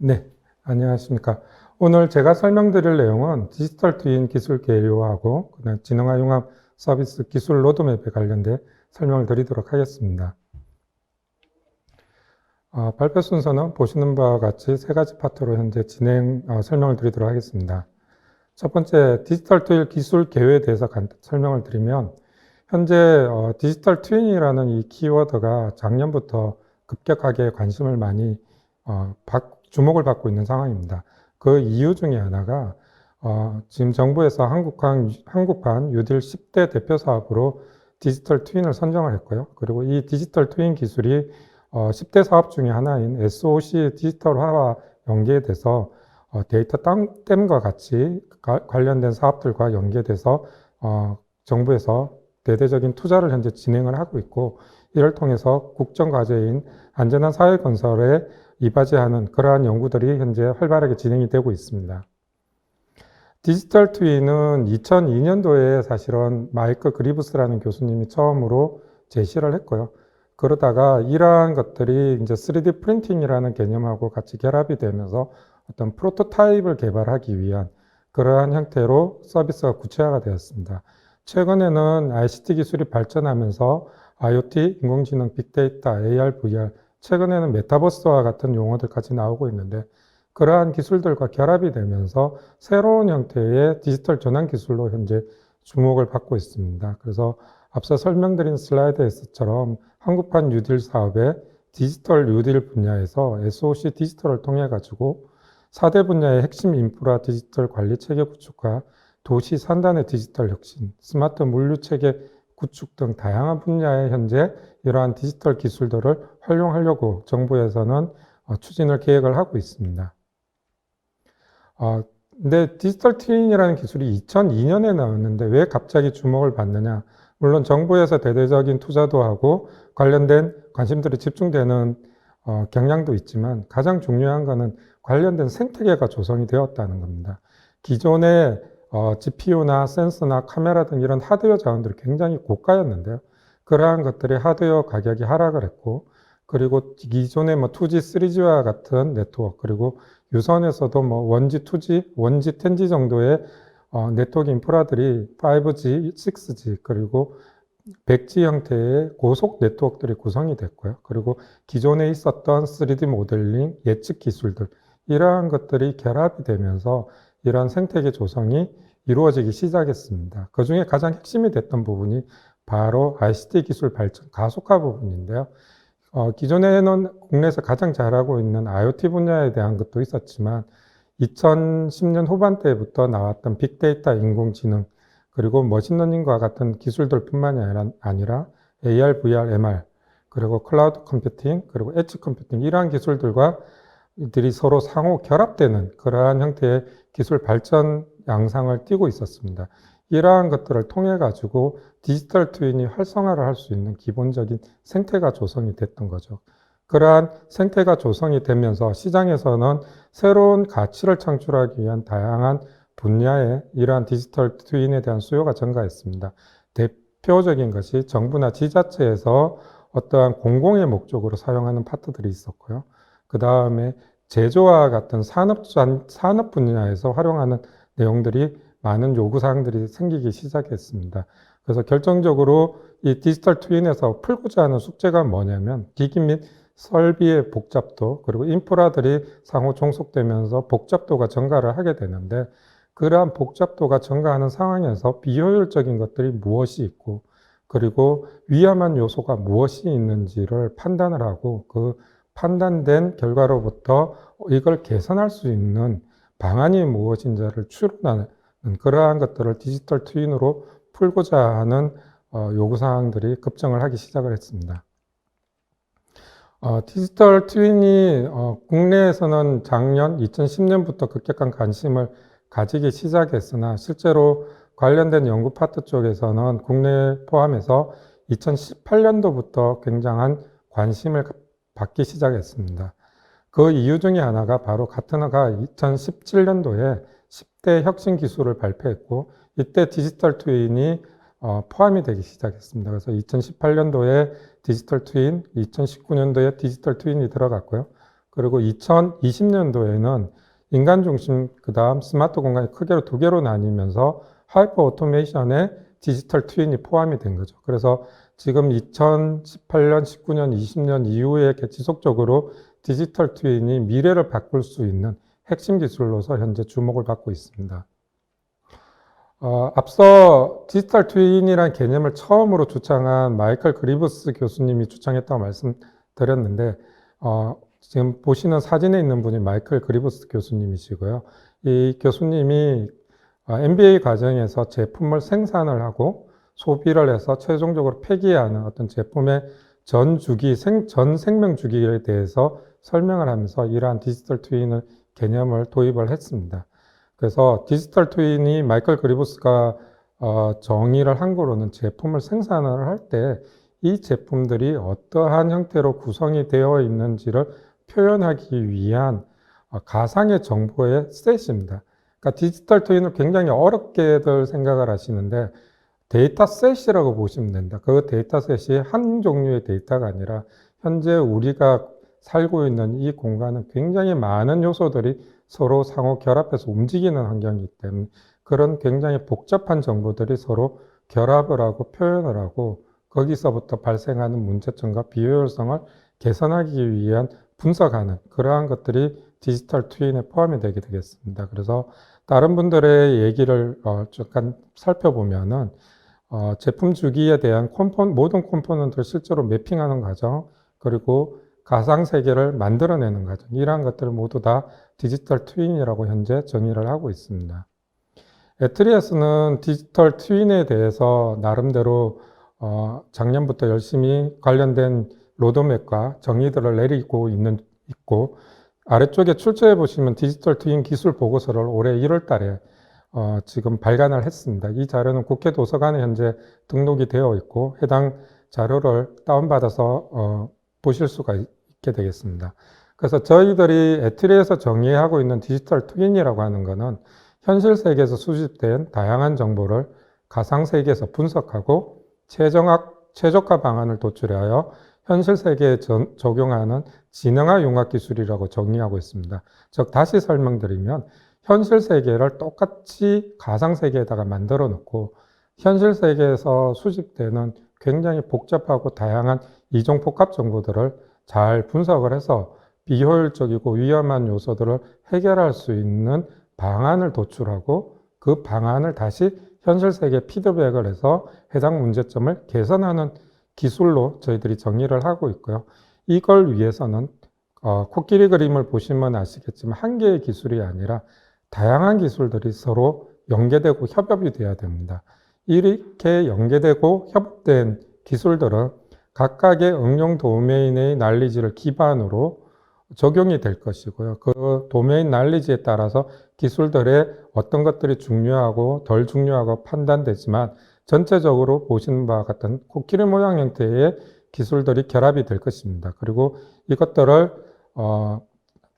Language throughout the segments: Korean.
네, 안녕하십니까. 오늘 제가 설명드릴 내용은 디지털 트윈 기술 계류하고 지능화 융합 서비스 기술 로드맵에 관련돼 설명을 드리도록 하겠습니다. 발표 순서는 보시는 바와 같이 세 가지 파트로 현재 설명을 드리도록 하겠습니다. 첫 번째, 디지털 트윈 기술 계류에 대해서 설명을 드리면 현재 디지털 트윈이라는 이 키워드가 작년부터 급격하게 관심을 많이 주목을 받고 있는 상황입니다. 그 이유 중에 하나가 지금 정부에서 한국판 뉴딜 10대 대표 사업으로 디지털 트윈을 선정을 했고요. 그리고 이 디지털 트윈 기술이 10대 사업 중에 하나인 SOC 디지털화와 연계돼서 데이터 댐과 같이 관련된 사업들과 연계돼서 정부에서 대대적인 투자를 현재 진행을 하고 있고, 이를 통해서 국정과제인 안전한 사회 건설에 이바지하는 그러한 연구들이 현재 활발하게 진행이 되고 있습니다. 디지털 트윈은 2002년도에 사실은 마이클 그리브스라는 교수님이 처음으로 제시를 했고요. 그러다가 이러한 것들이 이제 3D 프린팅이라는 개념하고 같이 결합이 되면서 어떤 프로토타입을 개발하기 위한 그러한 형태로 서비스가 구체화가 되었습니다. 최근에는 ICT 기술이 발전하면서 IoT, 인공지능, 빅데이터, AR, VR, 최근에는 메타버스와 같은 용어들까지 나오고 있는데, 그러한 기술들과 결합이 되면서 새로운 형태의 디지털 전환 기술로 현재 주목을 받고 있습니다. 그래서 앞서 설명드린 슬라이드에서처럼 한국판 뉴딜 사업의 디지털 뉴딜 분야에서 SOC 디지털을 통해 가지고 4대 분야의 핵심 인프라 디지털 관리 체계 구축과 도시 산단의 디지털 혁신, 스마트 물류 체계 구축 등 다양한 분야에 현재 이러한 디지털 기술들을 활용하려고 정부에서는 추진을 계획을 하고 있습니다. 근데 디지털 트윈이라는 기술이 2002년에 나왔는데 왜 갑자기 주목을 받느냐? 물론 정부에서 대대적인 투자도 하고 관련된 관심들이 집중되는 경향도 있지만, 가장 중요한 것은 관련된 생태계가 조성이 되었다는 겁니다. 기존의 GPU나 센서나 카메라 등 이런 하드웨어 자원들이 굉장히 고가였는데요. 그러한 것들이 하드웨어 가격이 하락을 했고, 그리고 기존의 2G, 3G와 같은 네트워크, 그리고 유선에서도 1G, 2G, 1G, 10G 정도의 네트워크 인프라들이 5G, 6G, 그리고 100G 형태의 고속 네트워크들이 구성이 됐고요. 그리고 기존에 있었던 3D 모델링, 예측 기술들, 이러한 것들이 결합이 되면서 이러한 생태계 조성이 이루어지기 시작했습니다. 그 중에 가장 핵심이 됐던 부분이 바로 ICT 기술 발전 가속화 부분인데요. 기존에는 국내에서 가장 잘하고 있는 IoT 분야에 대한 것도 있었지만 2010년 후반대부터 나왔던 빅데이터, 인공지능, 그리고 머신러닝과 같은 기술들뿐만이 아니라 AR, VR, MR, 그리고 클라우드 컴퓨팅, 그리고 엣지 컴퓨팅, 이러한 기술들과 들이 서로 상호 결합되는 그러한 형태의 기술 발전 양상을 띠고 있었습니다. 이러한 것들을 통해 가지고 디지털 트윈이 활성화를 할 수 있는 기본적인 생태가 조성이 됐던 거죠. 그러한 생태가 조성이 되면서 시장에서는 새로운 가치를 창출하기 위한 다양한 분야에 이러한 디지털 트윈에 대한 수요가 증가했습니다. 대표적인 것이 정부나 지자체에서 어떠한 공공의 목적으로 사용하는 파트들이 있었고요. 그 다음에 제조와 같은 산업 분야에서 활용하는 내용들이 많은 요구사항들이 생기기 시작했습니다. 그래서 결정적으로 이 디지털 트윈에서 풀고자 하는 숙제가 뭐냐면, 기기 및 설비의 복잡도, 그리고 인프라들이 상호 종속되면서 복잡도가 증가를 하게 되는데, 그러한 복잡도가 증가하는 상황에서 비효율적인 것들이 무엇이 있고, 그리고 위험한 요소가 무엇이 있는지를 판단을 하고, 그 판단된 결과로부터 이걸 개선할 수 있는 방안이 무엇인지를 추론하는 그러한 것들을 디지털 트윈으로 풀고자 하는 요구사항들이 급증을 하기 시작을 했습니다. 디지털 트윈이 국내에서는 작년 2010년부터 급격한 관심을 가지기 시작했으나, 실제로 관련된 연구 파트 쪽에서는 국내 포함해서 2018년도부터 굉장한 관심을 받기 시작했습니다. 그 이유 중에 하나가 바로 가트너가 2017년도에 10대 혁신 기술을 발표했고, 이때 디지털 트윈이 포함이 되기 시작했습니다. 그래서 2018년도에 디지털 트윈, 2019년도에 디지털 트윈이 들어갔고요. 그리고 2020년도에는 인간 중심, 그 다음 스마트 공간이 크게로 두 개로 나뉘면서 하이퍼 오토메이션에 디지털 트윈이 포함이 된 거죠. 그래서 지금 2018년, 19년, 20년 이후에 지속적으로 디지털 트윈이 미래를 바꿀 수 있는 핵심 기술로서 현재 주목을 받고 있습니다. 앞서 디지털 트윈이라는 개념을 처음으로 주창한 마이클 그리브스 교수님이 주창했다고 말씀드렸는데, 지금 보시는 사진에 있는 분이 마이클 그리브스 교수님이시고요. 이 교수님이 MBA 과정에서 제품을 생산을 하고 소비를 해서 최종적으로 폐기하는 어떤 제품의 전 생명 주기에 대해서 설명을 하면서 이러한 디지털 트윈을 개념을 도입을 했습니다. 그래서 디지털 트윈이 마이클 그리브스가 정의를 한 거로는 제품을 생산을 할 때 이 제품들이 어떠한 형태로 구성이 되어 있는지를 표현하기 위한 가상의 정보의 셋입니다. 그러니까 디지털 트윈을 굉장히 어렵게들 생각을 하시는데 데이터셋이라고 보시면 된다. 그 데이터셋이 한 종류의 데이터가 아니라 현재 우리가 살고 있는 이 공간은 굉장히 많은 요소들이 서로 상호 결합해서 움직이는 환경이기 때문에 그런 굉장히 복잡한 정보들이 서로 결합을 하고 표현을 하고 거기서부터 발생하는 문제점과 비효율성을 개선하기 위한 분석하는 그러한 것들이 디지털 트윈에 포함이 되게 되겠습니다. 그래서 다른 분들의 얘기를 잠깐 살펴보면은 제품 주기에 대한 모든 컴포넌트를 실제로 매핑하는 과정, 그리고 가상 세계를 만들어내는 과정, 이러한 것들을 모두 다 디지털 트윈이라고 현재 정의를 하고 있습니다. 에트리에스는 디지털 트윈에 대해서 나름대로 작년부터 열심히 관련된 로드맵과 정의들을 내리고 있고 아래쪽에 출처해 보시면 디지털 트윈 기술 보고서를 올해 1월 달에 지금 발간을 했습니다. 이 자료는 국회 도서관에 현재 등록이 되어 있고 해당 자료를 다운받아서 보실 수가 있게 되겠습니다. 그래서 저희들이 에트리에서 정의하고 있는 디지털 트윈이라고 하는 것은 현실 세계에서 수집된 다양한 정보를 가상 세계에서 분석하고 최적화 방안을 도출하여 현실 세계에 적용하는 지능화 융합 기술이라고 정의하고 있습니다. 즉 다시 설명드리면 현실 세계를 똑같이 가상 세계에다가 만들어 놓고 현실 세계에서 수집되는 굉장히 복잡하고 다양한 이종 복합 정보들을 잘 분석을 해서 비효율적이고 위험한 요소들을 해결할 수 있는 방안을 도출하고 그 방안을 다시 현실 세계에 피드백을 해서 해당 문제점을 개선하는 기술로 저희들이 정의를 하고 있고요. 이걸 위해서는 코끼리 그림을 보시면 아시겠지만 한 개의 기술이 아니라 다양한 기술들이 서로 연계되고 협업이 돼야 됩니다. 이렇게 연계되고 협업된 기술들은 각각의 응용 도메인의 난리지를 기반으로 적용이 될 것이고요. 그 도메인 난리지에 따라서 기술들의 어떤 것들이 중요하고 덜 중요하고 판단되지만 전체적으로 보시는 바와 같은 코끼리 모양 형태의 기술들이 결합이 될 것입니다. 그리고 이것들을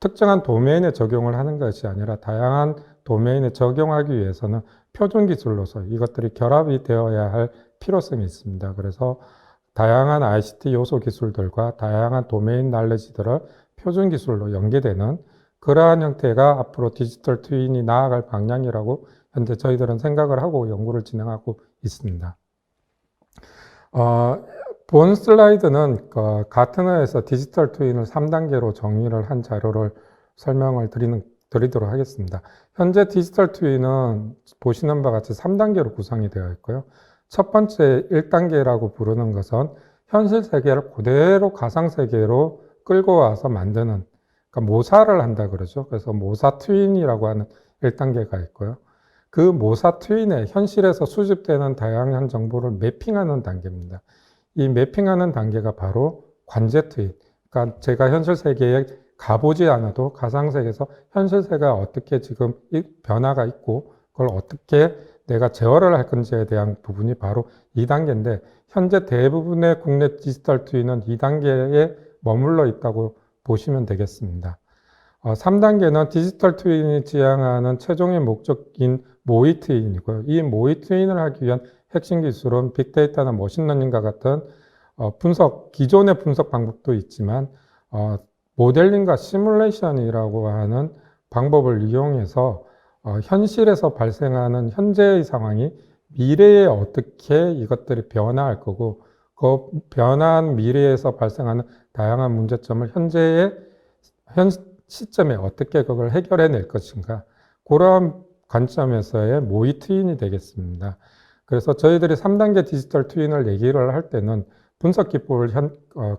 특정한 도메인에 적용을 하는 것이 아니라 다양한 도메인에 적용하기 위해서는 표준 기술로서 이것들이 결합이 되어야 할 필요성이 있습니다. 그래서 다양한 ICT 요소 기술들과 다양한 도메인 날리지들을 표준 기술로 연계되는 그러한 형태가 앞으로 디지털 트윈이 나아갈 방향이라고 현재 저희들은 생각을 하고 연구를 진행하고 있습니다. 본 슬라이드는 가트너에서 디지털 트윈을 3단계로 정의를 한 자료를 설명을 드리도록 하겠습니다. 현재 디지털 트윈은 보시는 바와 같이 3단계로 구성이 되어 있고요. 첫 번째 1단계라고 부르는 것은 현실 세계를 그대로 가상 세계로 끌고 와서 만드는, 그러니까 모사를 한다 그러죠. 그래서 모사 트윈이라고 하는 1단계가 있고요. 그 모사 트윈에 현실에서 수집되는 다양한 정보를 매핑하는 단계입니다. 이 매핑하는 단계가 바로 관제 트윈. 그러니까 제가 현실 세계에 가보지 않아도 가상 세계에서 현실 세계가 어떻게 지금 변화가 있고 그걸 어떻게 내가 제어를 할 건지에 대한 부분이 바로 2단계인데 현재 대부분의 국내 디지털 트윈은 2단계에 머물러 있다고 보시면 되겠습니다. 3단계는 디지털 트윈이 지향하는 최종의 목적인 모의 트윈이고요. 이 모의 트윈을 하기 위한 핵심 기술은 빅데이터나 머신러닝과 같은 기존의 분석 방법도 있지만 모델링과 시뮬레이션이라고 하는 방법을 이용해서 현실에서 발생하는 현재의 상황이 미래에 어떻게 이것들이 변화할 거고 그 변화한 미래에서 발생하는 다양한 문제점을 현재의 현 시점에 어떻게 그걸 해결해낼 것인가, 그런 관점에서의 모의 트윈이 되겠습니다. 그래서 저희들이 3단계 디지털 트윈을 얘기를 할 때는 분석 기법을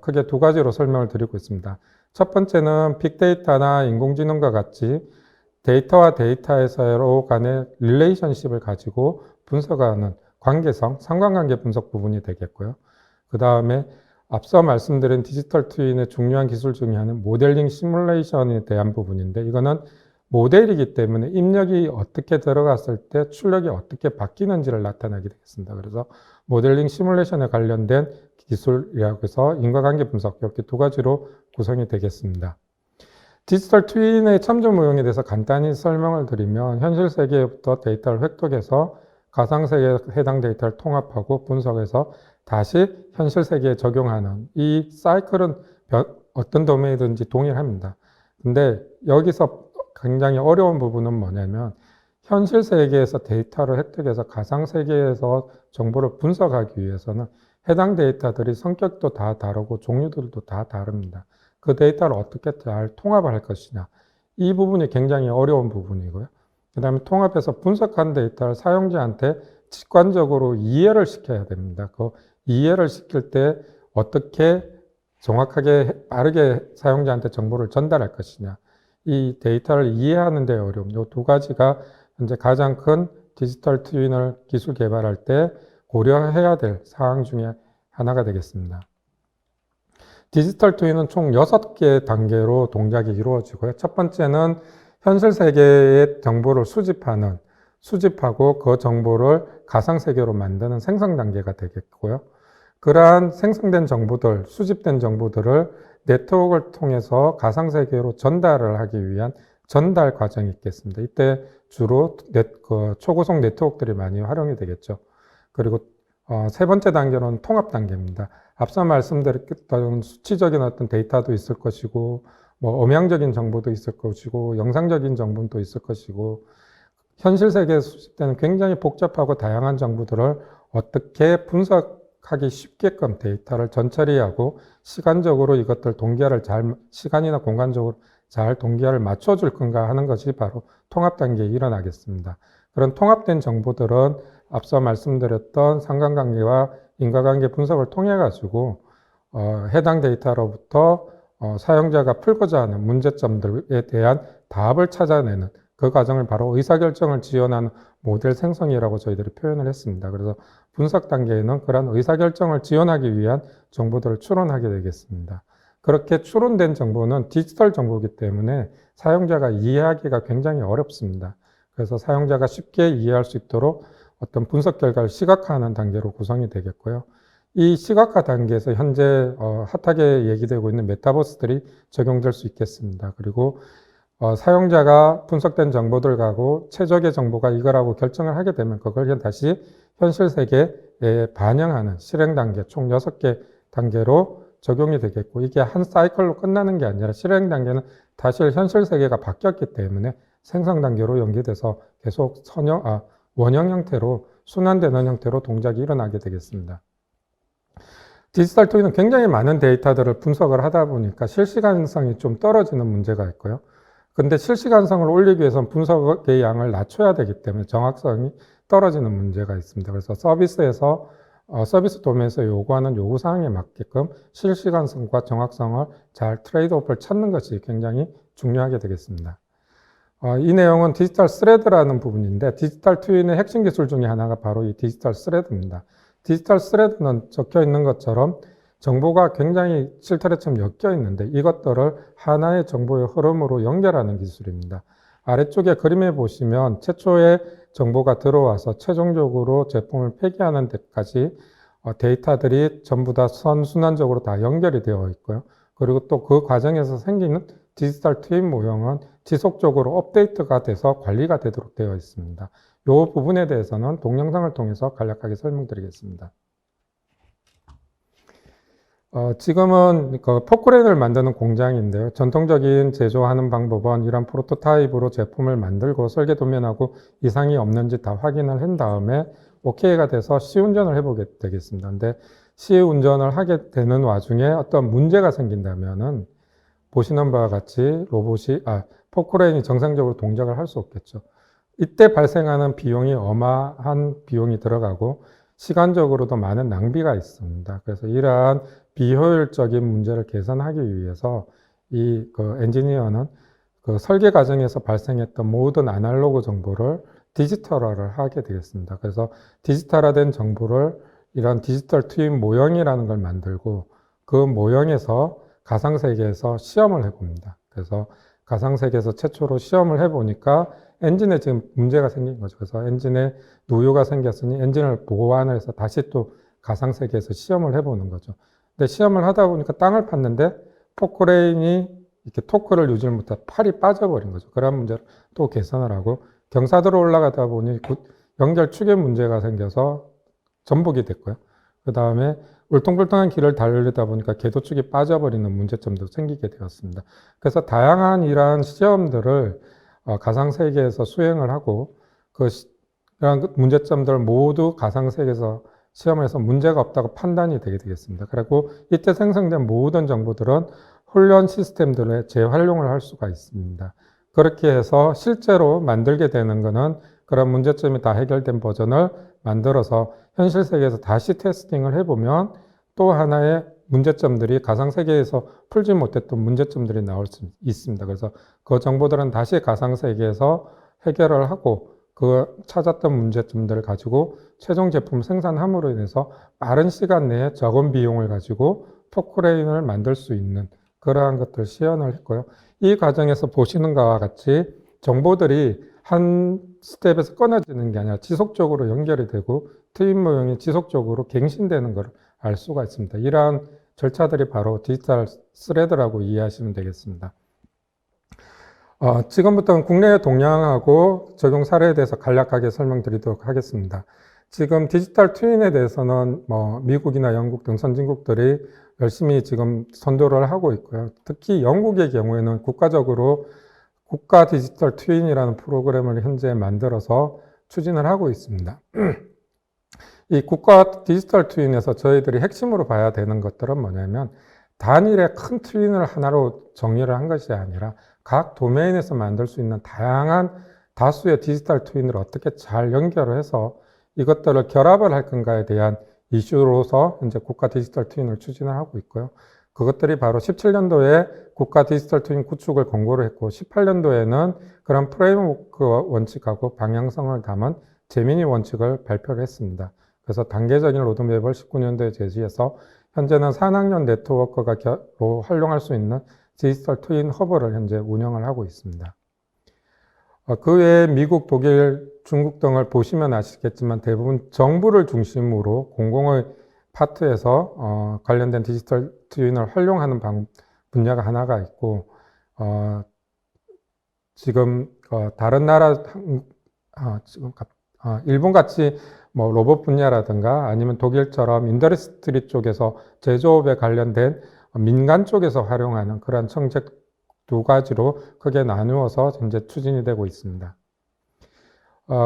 크게 두 가지로 설명을 드리고 있습니다. 첫 번째는 빅데이터나 인공지능과 같이 데이터와 데이터의 서로 간의 릴레이션십을 가지고 분석하는 관계성, 상관관계 분석 부분이 되겠고요. 그 다음에 앞서 말씀드린 디지털 트윈의 중요한 기술 중에 하나는 모델링 시뮬레이션에 대한 부분인데, 이거는 모델이기 때문에 입력이 어떻게 들어갔을 때 출력이 어떻게 바뀌는지를 나타내게 되겠습니다. 그래서 모델링 시뮬레이션에 관련된 기술이라고 해서 인과관계 분석, 이렇게 두 가지로 구성이 되겠습니다. 디지털 트윈의 참조 모형에 대해서 간단히 설명을 드리면, 현실 세계부터 데이터를 획득해서 가상 세계에 해당 데이터를 통합하고 분석해서 다시 현실 세계에 적용하는 이 사이클은 어떤 도메인이든지 동일합니다. 근데 여기서 굉장히 어려운 부분은 뭐냐면, 현실 세계에서 데이터를 획득해서 가상 세계에서 정보를 분석하기 위해서는 해당 데이터들이 성격도 다 다르고 종류들도 다 다릅니다. 그 데이터를 어떻게 잘 통합을 할 것이냐, 이 부분이 굉장히 어려운 부분이고요. 그 다음에 통합해서 분석한 데이터를 사용자한테 직관적으로 이해를 시켜야 됩니다. 그 이해를 시킬 때 어떻게 정확하게 빠르게 사용자한테 정보를 전달할 것이냐, 이 데이터를 이해하는 데 어려움, 이 두 가지가 현재 가장 큰 디지털 트윈을 기술 개발할 때 고려해야 될 사항 중에 하나가 되겠습니다. 디지털 트윈은 총 6개 단계로 동작이 이루어지고요. 첫 번째는 현실 세계의 정보를 수집하고 그 정보를 가상 세계로 만드는 생성 단계가 되겠고요. 그러한 생성된 정보들, 수집된 정보들을 네트워크를 통해서 가상 세계로 전달을 하기 위한 전달 과정이 있겠습니다. 이때 주로 초고속 네트워크들이 많이 활용이 되겠죠. 그리고 세 번째 단계는 통합 단계입니다. 앞서 말씀드렸던 수치적인 어떤 데이터도 있을 것이고, 뭐 음향적인 정보도 있을 것이고, 영상적인 정보도 있을 것이고, 현실 세계에 수집되는 굉장히 복잡하고 다양한 정보들을 어떻게 분석하기 쉽게끔 데이터를 전처리하고 시간적으로 이것들 동기화를 시간이나 공간적으로 잘 동기화를 맞춰줄 건가 하는 것이 바로 통합 단계에 일어나겠습니다. 그런 통합된 정보들은 앞서 말씀드렸던 상관관계와 인과관계 분석을 통해 가지고 해당 데이터로부터 사용자가 풀고자 하는 문제점들에 대한 답을 찾아내는 그 과정을 바로 의사결정을 지원하는 모델 생성이라고 저희들이 표현을 했습니다. 그래서 분석 단계에는 그런 의사결정을 지원하기 위한 정보들을 추론하게 되겠습니다. 그렇게 추론된 정보는 디지털 정보이기 때문에 사용자가 이해하기가 굉장히 어렵습니다. 그래서 사용자가 쉽게 이해할 수 있도록 어떤 분석 결과를 시각화하는 단계로 구성이 되겠고요. 이 시각화 단계에서 현재 핫하게 얘기되고 있는 메타버스들이 적용될 수 있겠습니다. 그리고 사용자가 분석된 정보들하고 최적의 정보가 이거라고 결정을 하게 되면 그걸 다시 현실 세계에 반영하는 실행 단계, 총 6개 단계로 적용이 되겠고, 이게 한 사이클로 끝나는 게 아니라 실행 단계는 다시 현실 세계가 바뀌었기 때문에 생성 단계로 연계돼서 계속 원형 형태로 순환되는 형태로 동작이 일어나게 되겠습니다. 디지털 트윈은 굉장히 많은 데이터들을 분석을 하다 보니까 실시간성이 좀 떨어지는 문제가 있고요. 근데 실시간성을 올리기 위해서는 분석의 양을 낮춰야 되기 때문에 정확성이 떨어지는 문제가 있습니다. 그래서 서비스 도면에서 요구하는 요구사항에 맞게끔 실시간성과 정확성을 잘 트레이드오프를 찾는 것이 굉장히 중요하게 되겠습니다. 이 내용은 디지털 스레드라는 부분인데, 디지털 트윈의 핵심 기술 중에 하나가 바로 이 디지털 스레드입니다. 디지털 스레드는 적혀 있는 것처럼 정보가 굉장히 실타래처럼 엮여 있는데 이것들을 하나의 정보의 흐름으로 연결하는 기술입니다. 아래쪽에 그림에 보시면 최초의 정보가 들어와서 최종적으로 제품을 폐기하는 데까지 데이터들이 전부 다 선순환적으로 다 연결이 되어 있고요. 그리고 또 그 과정에서 생기는 디지털 트윈 모형은 지속적으로 업데이트가 돼서 관리가 되도록 되어 있습니다. 이 부분에 대해서는 동영상을 통해서 간략하게 설명드리겠습니다. 지금은 그 포크레인을 만드는 공장인데요. 전통적인 제조하는 방법은 이런 프로토타입으로 제품을 만들고 설계 도면하고 이상이 없는지 다 확인을 한 다음에 OK가 돼서 시운전을 해보게 되겠습니다. 근데 시운전을 하게 되는 와중에 어떤 문제가 생긴다면은 보시는 바와 같이 포크레인이 정상적으로 동작을 할 수 없겠죠. 이때 발생하는 비용이 어마한 비용이 들어가고 시간적으로도 많은 낭비가 있습니다. 그래서 이러한 비효율적인 문제를 개선하기 위해서 그 엔지니어는 그 설계 과정에서 발생했던 모든 아날로그 정보를 디지털화를 하게 되겠습니다. 그래서 디지털화된 정보를 이런 디지털 트윈 모형이라는 걸 만들고 그 모형에서 가상세계에서 시험을 해봅니다. 그래서 가상세계에서 최초로 시험을 해보니까 엔진에 지금 문제가 생긴 거죠. 그래서 엔진에 누유가 생겼으니 엔진을 보완을 해서 다시 또 가상세계에서 시험을 해보는 거죠. 근데 시험을 하다 보니까 땅을 팠는데 포크레인이 이렇게 토크를 유지를 못하고 팔이 빠져버린 거죠. 그런 문제를 또 개선을 하고 경사도로 올라가다 보니 연결축에 문제가 생겨서 전복이 됐고요. 그 다음에 울퉁불퉁한 길을 달리다 보니까 궤도축이 빠져버리는 문제점도 생기게 되었습니다. 그래서 다양한 이러한 시험들을 가상세계에서 수행을 하고 그런 문제점들을 모두 가상세계에서 시험을 해서 문제가 없다고 판단이 되게 되겠습니다. 그리고 이때 생성된 모든 정보들은 훈련 시스템들에 재활용을 할 수가 있습니다. 그렇게 해서 실제로 만들게 되는 것은 그런 문제점이 다 해결된 버전을 만들어서 현실 세계에서 다시 테스팅을 해보면 또 하나의 문제점들이 가상세계에서 풀지 못했던 문제점들이 나올 수 있습니다. 그래서 그 정보들은 다시 가상세계에서 해결을 하고 그 찾았던 문제점들을 가지고 최종 제품 생산함으로 인해서 빠른 시간 내에 적은 비용을 가지고 포크레인을 만들 수 있는 그러한 것들 시연을 했고요. 이 과정에서 보시는 것과 같이 정보들이 한 스텝에서 끊어지는 게 아니라 지속적으로 연결이 되고 트윈 모형이 지속적으로 갱신되는 걸 알 수가 있습니다. 이러한 절차들이 바로 디지털 스레드라고 이해하시면 되겠습니다. 지금부터는 국내의 동향하고 적용 사례에 대해서 간략하게 설명드리도록 하겠습니다. 지금 디지털 트윈에 대해서는 미국이나 영국 등 선진국들이 열심히 지금 선도를 하고 있고요. 특히 영국의 경우에는 국가적으로 국가 디지털 트윈이라는 프로그램을 현재 만들어서 추진을 하고 있습니다. 이 국가 디지털 트윈에서 저희들이 핵심으로 봐야 되는 것들은 뭐냐면 단일의 큰 트윈을 하나로 정리를 한 것이 아니라 각 도메인에서 만들 수 있는 다양한 다수의 디지털 트윈을 어떻게 잘 연결을 해서 이것들을 결합을 할 건가에 대한 이슈로서 현재 국가 디지털 트윈을 추진을 하고 있고요. 그것들이 바로 17년도에 국가 디지털 트윈 구축을 권고를 했고 18년도에는 그런 프레임워크 원칙하고 방향성을 담은 제미니 원칙을 발표를 했습니다. 그래서 단계적인 로드맵을 19년도에 제시해서 현재는 산학년 네트워크로 활용할 수 있는 디지털 트윈 허브를 현재 운영을 하고 있습니다. 그 외에 미국, 독일, 중국 등을 보시면 아시겠지만 대부분 정부를 중심으로 공공의 파트에서 관련된 디지털 트윈을 활용하는 분야가 하나가 있고 지금 다른 나라 일본같이 로봇 분야라든가 아니면 독일처럼 인더스트리 쪽에서 제조업에 관련된 민간 쪽에서 활용하는 그런 정책 두 가지로 크게 나누어서 현재 추진이 되고 있습니다.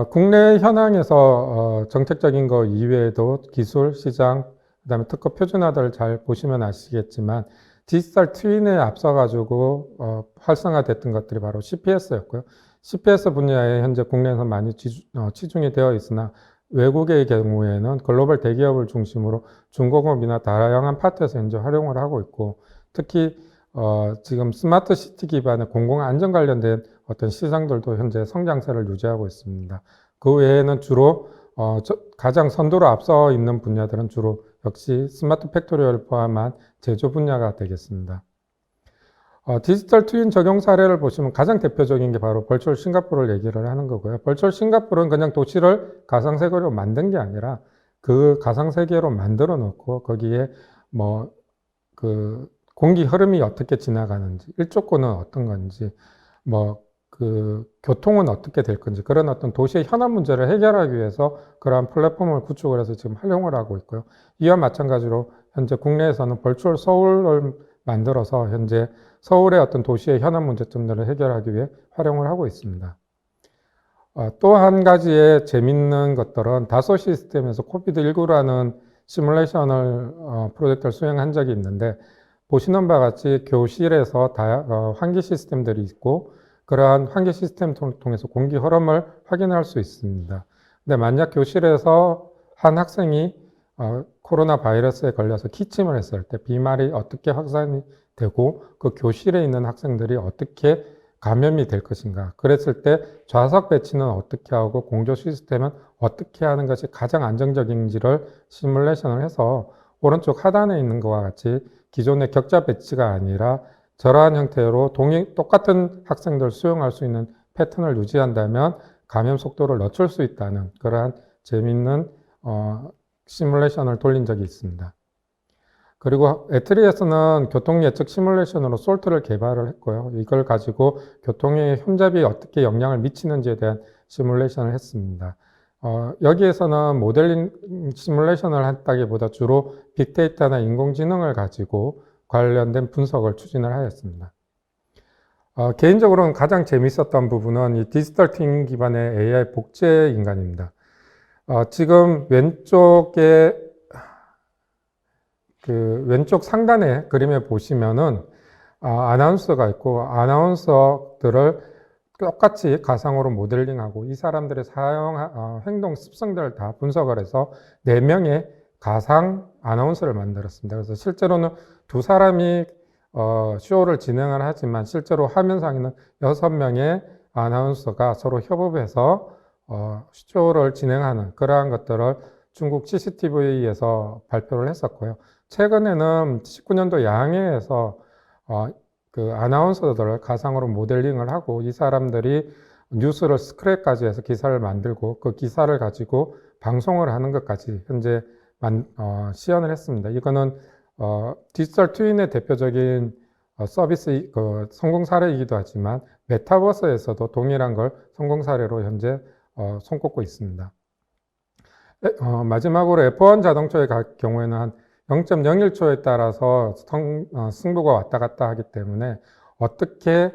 국내 현황에서 정책적인 거 이외에도 기술, 시장, 그 다음에 특허 표준화들을 잘 보시면 아시겠지만 디지털 트윈에 앞서가지고 활성화됐던 것들이 바로 CPS였고요. CPS 분야에 현재 국내에서 많이 치중이 되어 있으나 외국의 경우에는 글로벌 대기업을 중심으로 중공업이나 다양한 파트에서 현재 활용을 하고 있고 특히 지금 스마트 시티 기반의 공공안전 관련된 어떤 시장들도 현재 성장세를 유지하고 있습니다. 그 외에는 주로 가장 선두로 앞서 있는 분야들은 주로 역시 스마트 팩토리를 포함한 제조 분야가 되겠습니다. 디지털 트윈 적용 사례를 보시면 가장 대표적인 게 바로 벌추얼 싱가포르를 얘기를 하는 거고요. 벌추얼 싱가포르는 그냥 도시를 가상세계로 만든 게 아니라 그 가상세계로 만들어 놓고 거기에 공기 흐름이 어떻게 지나가는지, 일조권은 어떤 건지, 교통은 어떻게 될 건지, 그런 어떤 도시의 현안 문제를 해결하기 위해서 그러한 플랫폼을 구축을 해서 지금 활용을 하고 있고요. 이와 마찬가지로 현재 국내에서는 벌추얼 서울을 만들어서 현재 서울의 어떤 도시의 현안 문제점들을 해결하기 위해 활용을 하고 있습니다. 또 한 가지의 재밌는 것들은 다소 시스템에서 코비드19라는 시뮬레이션을 프로젝트를 수행한 적이 있는데, 보시는 바와 같이 교실에서 환기 시스템들이 있고, 그러한 환기 시스템을 통해서 공기 흐름을 확인할 수 있습니다. 근데 만약 교실에서 한 학생이 코로나 바이러스에 걸려서 기침을 했을 때 비말이 어떻게 확산이 되고 그 교실에 있는 학생들이 어떻게 감염이 될 것인가. 그랬을 때 좌석 배치는 어떻게 하고 공조 시스템은 어떻게 하는 것이 가장 안정적인지를 시뮬레이션을 해서 오른쪽 하단에 있는 것과 같이 기존의 격자 배치가 아니라 저러한 형태로 똑같은 학생들 수용할 수 있는 패턴을 유지한다면 감염 속도를 늦출 수 있다는 그러한 재미있는 시뮬레이션을 돌린 적이 있습니다. 그리고 애트리에서는 교통 예측 시뮬레이션으로 솔트를 개발을 했고요. 이걸 가지고 교통의 혼잡이 어떻게 영향을 미치는지에 대한 시뮬레이션을 했습니다. 여기에서는 모델링 시뮬레이션을 했다기보다 주로 빅데이터나 인공지능을 가지고 관련된 분석을 추진을 하였습니다. 개인적으로는 가장 재밌었던 부분은 이 디지털 트윈 기반의 AI 복제 인간입니다. 지금 왼쪽 상단의 그림에 보시면은 아나운서가 있고 아나운서들을 똑같이 가상으로 모델링하고 이 사람들의 행동 습성들을 다 분석을 해서 4명의 가상 아나운서를 만들었습니다. 그래서 실제로는 두 사람이 쇼를 진행을 하지만 실제로 화면상에는 6명의 아나운서가 서로 협업해서 쇼를 진행하는 그러한 것들을 중국 CCTV에서 발표를 했었고요. 최근에는 19년도 양해에서 그 아나운서들을 가상으로 모델링을 하고 이 사람들이 뉴스를 스크랩까지 해서 기사를 만들고 그 기사를 가지고 방송을 하는 것까지 현재 시연을 했습니다. 이거는 디지털 트윈의 대표적인 서비스 성공 사례이기도 하지만 메타버스에서도 동일한 걸 성공 사례로 현재 손꼽고 있습니다. 마지막으로 F1 자동차의 경우에는 한 0.01초에 따라서 승부가 왔다 갔다 하기 때문에 어떻게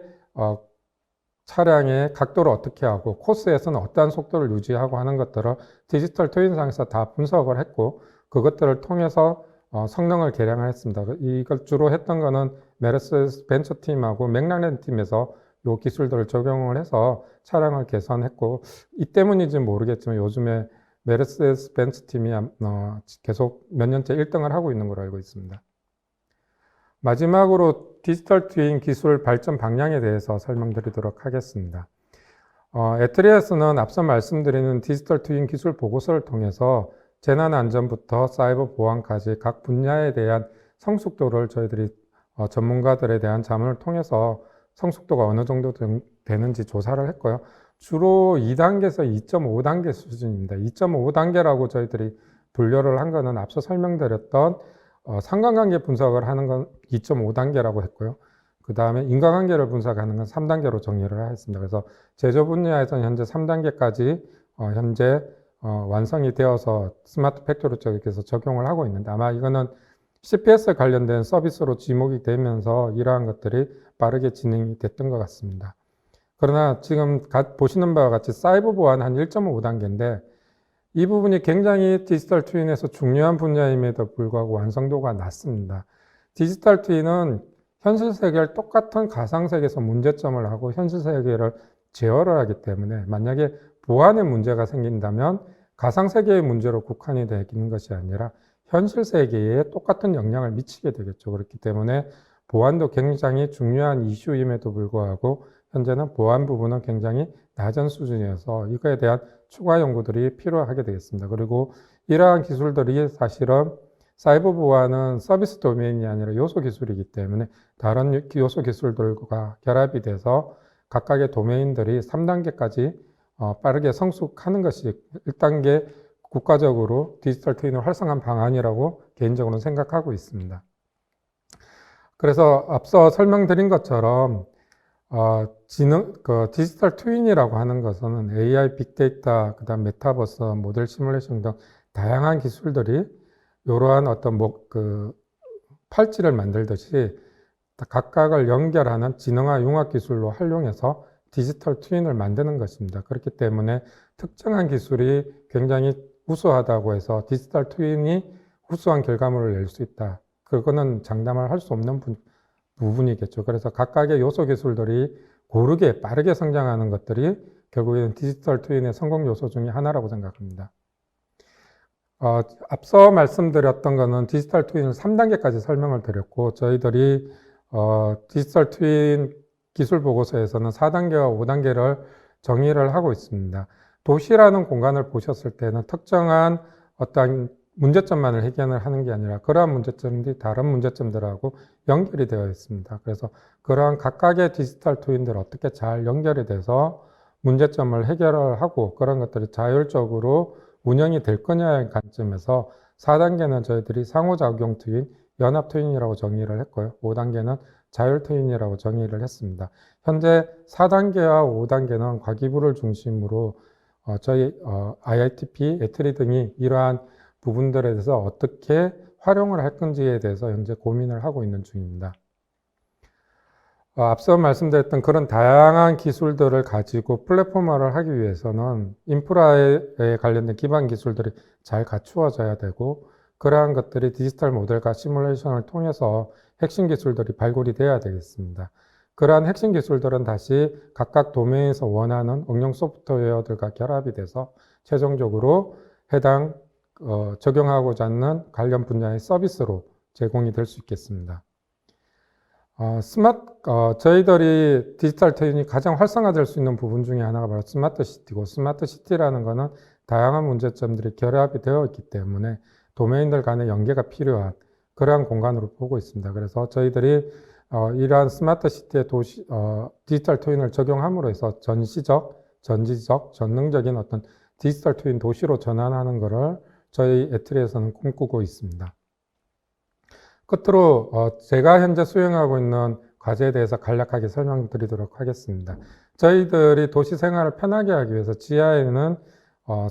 차량의 각도를 어떻게 하고 코스에서는 어떠한 속도를 유지하고 하는 것들을 디지털 트윈상에서 다 분석을 했고 그것들을 통해서 성능을 개량을 했습니다. 이걸 주로 했던 거는 메르세데스 벤처 팀하고 맥라렌 팀에서 이 기술들을 적용을 해서 차량을 개선했고 이 때문인지 모르겠지만 요즘에 메르세데스 벤츠 팀이 계속 몇 년째 1등을 하고 있는 걸로 알고 있습니다. 마지막으로 디지털 트윈 기술 발전 방향에 대해서 설명드리도록 하겠습니다. 애트리에스는 앞서 말씀드리는 디지털 트윈 기술 보고서를 통해서 재난 안전부터 사이버 보안까지 각 분야에 대한 성숙도를 저희들이 전문가들에 대한 자문을 통해서 성숙도가 어느 정도 되는지 조사를 했고요. 주로 2단계에서 2.5단계 수준입니다. 2.5단계라고 저희들이 분류를 한 거는 앞서 설명드렸던 상관관계 분석을 하는 건 2.5단계라고 했고요. 그 다음에 인과관계를 분석하는 건 3단계로 정의를 했습니다. 그래서 제조 분야에서는 현재 3단계까지 현재 완성이 되어서 스마트 팩토리 쪽에서 적용을 하고 있는데 아마 이거는 CPS 관련된 서비스로 지목이 되면서 이러한 것들이 빠르게 진행이 됐던 것 같습니다. 그러나 지금 보시는 바와 같이 사이버 보안 한 1.5단계인데 이 부분이 굉장히 디지털 트윈에서 중요한 분야임에도 불구하고 완성도가 낮습니다. 디지털 트윈은 현실 세계를 똑같은 가상 세계에서 문제점을 하고 현실 세계를 제어를 하기 때문에 만약에 보안에 문제가 생긴다면 가상 세계의 문제로 국한이 되는 것이 아니라 현실 세계에 똑같은 영향을 미치게 되겠죠. 그렇기 때문에 보안도 굉장히 중요한 이슈임에도 불구하고 현재는 보안 부분은 굉장히 낮은 수준이어서 이거에 대한 추가 연구들이 필요하게 되겠습니다. 그리고 이러한 기술들이 사실은 사이버 보안은 서비스 도메인이 아니라 요소 기술이기 때문에 다른 요소 기술들과 결합이 돼서 각각의 도메인들이 3단계까지 빠르게 성숙하는 것이 1단계 국가적으로 디지털 트윈을 활성화한 방안이라고 개인적으로는 생각하고 있습니다. 그래서 앞서 설명드린 것처럼 디지털 트윈이라고 하는 것은 AI, 빅데이터, 그다음 메타버스, 모델 시뮬레이션 등 다양한 기술들이 이러한 어떤 팔찌를 만들듯이 각각을 연결하는 지능화 융합 기술로 활용해서 디지털 트윈을 만드는 것입니다. 그렇기 때문에 특정한 기술이 굉장히 우수하다고 해서 디지털 트윈이 우수한 결과물을 낼 수 있다. 그거는 장담을 할 수 없는 부분이겠죠. 그래서 각각의 요소 기술들이 고르게 빠르게 성장하는 것들이 결국에는 디지털 트윈의 성공 요소 중에 하나라고 생각합니다. 앞서 말씀드렸던 거는 디지털 트윈을 3단계까지 설명을 드렸고, 저희들이 디지털 트윈 기술 보고서에서는 4단계와 5단계를 정의를 하고 있습니다. 도시라는 공간을 보셨을 때는 특정한 어떤 문제점만을 해결을 하는 게 아니라 그러한 문제점들이 다른 문제점들하고 연결이 되어 있습니다. 그래서 그러한 각각의 디지털 트윈들 어떻게 잘 연결이 돼서 문제점을 해결을 하고 그런 것들이 자율적으로 운영이 될 거냐의 관점에서 4단계는 저희들이 상호작용 트윈, 연합 트윈이라고 정의를 했고요. 5단계는 자율 트윈이라고 정의를 했습니다. 현재 4단계와 5단계는 과기부를 중심으로 저희 IITP, 에트리 등이 이러한 부분들에 대해서 어떻게 활용을 할 건지에 대해서 현재 고민을 하고 있는 중입니다. 앞서 말씀드렸던 그런 다양한 기술들을 가지고 플랫폼화를 하기 위해서는 인프라에 관련된 기반 기술들이 잘 갖추어져야 되고, 그러한 것들이 디지털 모델과 시뮬레이션을 통해서 핵심 기술들이 발굴이 돼야 되겠습니다. 그러한 핵심 기술들은 다시 각각 도메인에서 원하는 응용 소프트웨어들과 결합이 돼서 최종적으로 해당 적용하고자 하는 관련 분야의 서비스로 제공이 될 수 있겠습니다. 저희들이 디지털 트윈이 가장 활성화될 수 있는 부분 중에 하나가 바로 스마트 시티고, 스마트 시티라는 것은 다양한 문제점들이 결합이 되어 있기 때문에 도메인들 간의 연계가 필요한 그러한 공간으로 보고 있습니다. 그래서 저희들이 이러한 스마트 시티의 디지털 트윈을 적용함으로 해서 전시적, 전지적, 전능적인 어떤 디지털 트윈 도시로 전환하는 것을 저희 에트리에서는 꿈꾸고 있습니다. 끝으로 제가 현재 수행하고 있는 과제에 대해서 간략하게 설명드리도록 하겠습니다. 저희들이 도시 생활을 편하게 하기 위해서 지하에는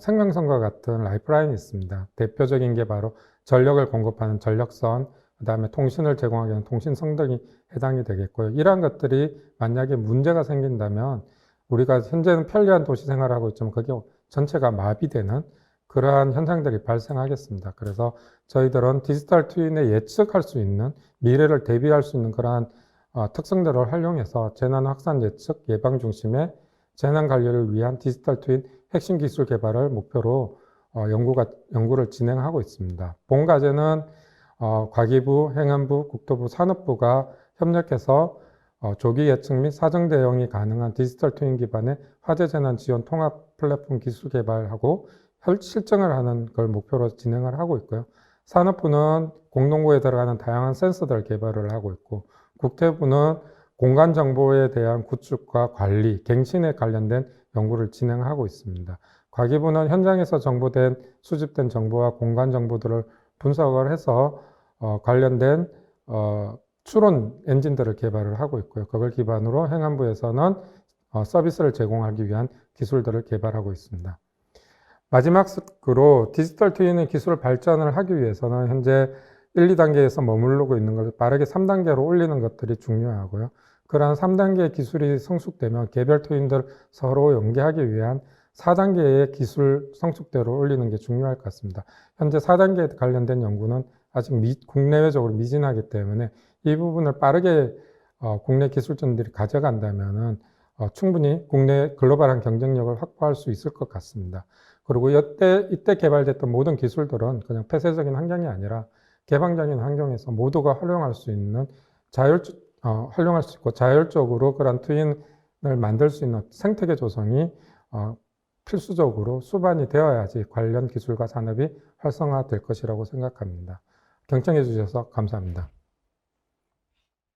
생명선과 같은 라이프라인이 있습니다. 대표적인 게 바로 전력을 공급하는 전력선, 그 다음에 통신을 제공하기 위한 통신선 등이 해당이 되겠고요. 이러한 것들이 만약에 문제가 생긴다면 우리가 현재는 편리한 도시 생활을 하고 있지만 그게 전체가 마비되는 그러한 현상들이 발생하겠습니다. 그래서 저희들은 디지털 트윈에 예측할 수 있는, 미래를 대비할 수 있는 그러한 특성들을 활용해서 재난 확산 예측, 예방 중심의 재난 관리를 위한 디지털 트윈 핵심 기술 개발을 목표로 연구를 진행하고 있습니다. 본 과제는 과기부, 행안부, 국토부, 산업부가 협력해서 조기 예측 및 사정 대응이 가능한 디지털 트윈 기반의 화재 재난 지원 통합 플랫폼 기술 개발하고 실증을 하는 걸 목표로 진행을 하고 있고요. 산업부는 공동구에 들어가는 다양한 센서들 개발을 하고 있고, 국토부는 공간 정보에 대한 구축과 관리, 갱신에 관련된 연구를 진행하고 있습니다. 과기부는 현장에서 수집된 정보와 공간 정보들을 분석을 해서 관련된 추론 엔진들을 개발을 하고 있고요. 그걸 기반으로 행안부에서는 서비스를 제공하기 위한 기술들을 개발하고 있습니다. 마지막으로 디지털 트윈의 기술 발전을 하기 위해서는 현재 1, 2단계에서 머무르고 있는 것을 빠르게 3단계로 올리는 것들이 중요하고요. 그러한 3단계 기술이 성숙되면 개별 트윈들 서로 연계하기 위한 4단계의 기술 성숙대로 올리는 게 중요할 것 같습니다. 현재 4단계에 관련된 연구는 아직 국내외적으로 미진하기 때문에 이 부분을 빠르게 국내 기술진들이 가져간다면 충분히 국내 글로벌한 경쟁력을 확보할 수 있을 것 같습니다. 그리고 이때 개발됐던 모든 기술들은 그냥 폐쇄적인 환경이 아니라 개방적인 환경에서 모두가 활용할 수 있는 활용할 수 있고 자율적으로 그런 트윈을 만들 수 있는 생태계 조성이 필수적으로 수반이 되어야지 관련 기술과 산업이 활성화될 것이라고 생각합니다. 경청해 주셔서 감사합니다.